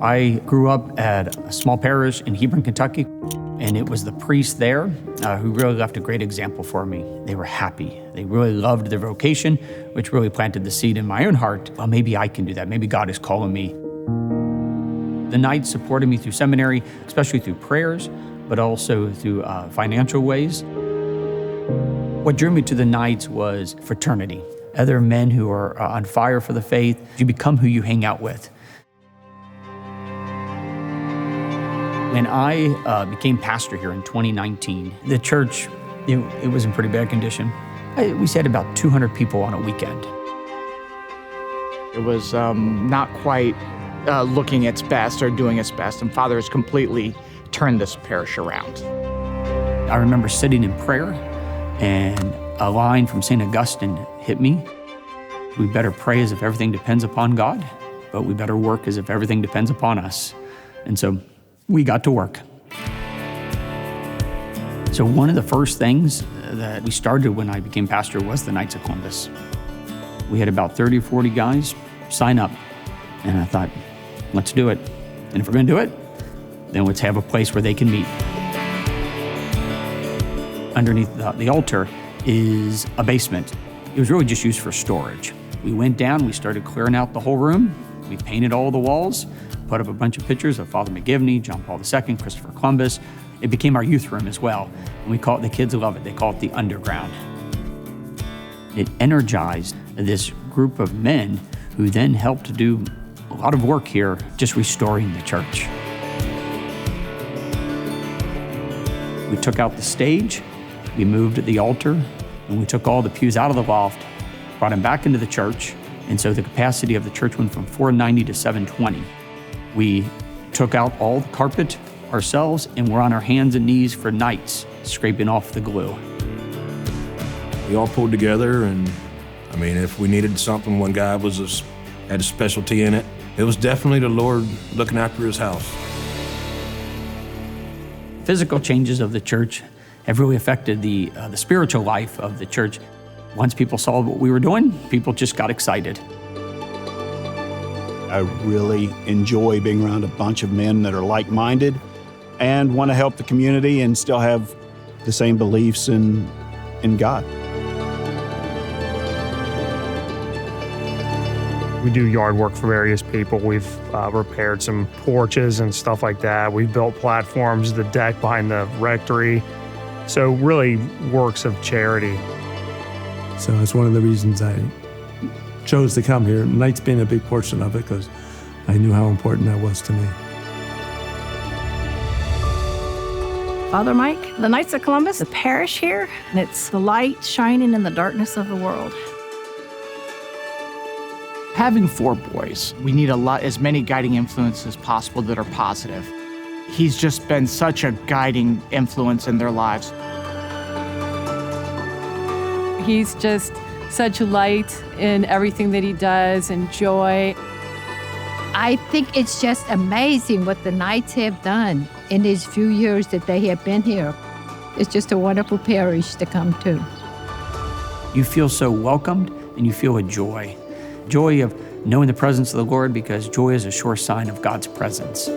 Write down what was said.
I grew up at a small parish in Hebron, Kentucky, and it was the priests there who really left a great example for me. They were happy. They really loved their vocation, which really planted the seed in my own heart. Well, maybe I can do that. Maybe God is calling me. The Knights supported me through seminary, especially through prayers, but also through financial ways. What drew me to the Knights was fraternity. Other men who are on fire for the faith. You become who you hang out with. When I became pastor here in 2019, the church, it was in pretty bad condition. We had about 200 people on a weekend. It was not quite looking its best or doing its best, and Father has completely turned this parish around. I remember sitting in prayer, and a line from St. Augustine hit me. We better pray as if everything depends upon God, but we better work as if everything depends upon us. And so we got to work. So one of the first things that we started when I became pastor was the Knights of Columbus. We had about 30 or 40 guys sign up, and I thought, let's do it. And if we're gonna do it, then let's have a place where they can meet. Underneath the altar is a basement. It was really just used for storage. We went down, we started clearing out the whole room. We painted all the walls, put up a bunch of pictures of Father McGivney, John Paul II, Christopher Columbus. It became our youth room as well. And we call it, the kids love it, they call it the underground. It energized this group of men who then helped to do a lot of work here, just restoring the church. We took out the stage, we moved the altar, and we took all the pews out of the loft, brought them back into the church, and so the capacity of the church went from 490 to 720. We took out all the carpet ourselves, and we're on our hands and knees for nights, scraping off the glue. We all pulled together, and I mean, if we needed something, one guy had a specialty in it. It was definitely the Lord looking after his house. Physical changes of the church have really affected the spiritual life of the church. Once people saw what we were doing, people just got excited. I really enjoy being around a bunch of men that are like-minded and want to help the community and still have the same beliefs in God. We do yard work for various people. We've repaired some porches and stuff like that. We've built platforms, the deck behind the rectory. So really works of charity. So it's one of the reasons I chose to come here. Knights being a big portion of it because I knew how important that was to me. Father Mike, the Knights of Columbus, the parish here, and it's the light shining in the darkness of the world. Having 4 boys, we need as many guiding influences as possible that are positive. He's just been such a guiding influence in their lives. He's just such a light in everything that he does and joy. I think it's just amazing what the Knights have done in these few years that they have been here. It's just a wonderful parish to come to. You feel so welcomed and you feel a joy. Joy of knowing the presence of the Lord, because joy is a sure sign of God's presence.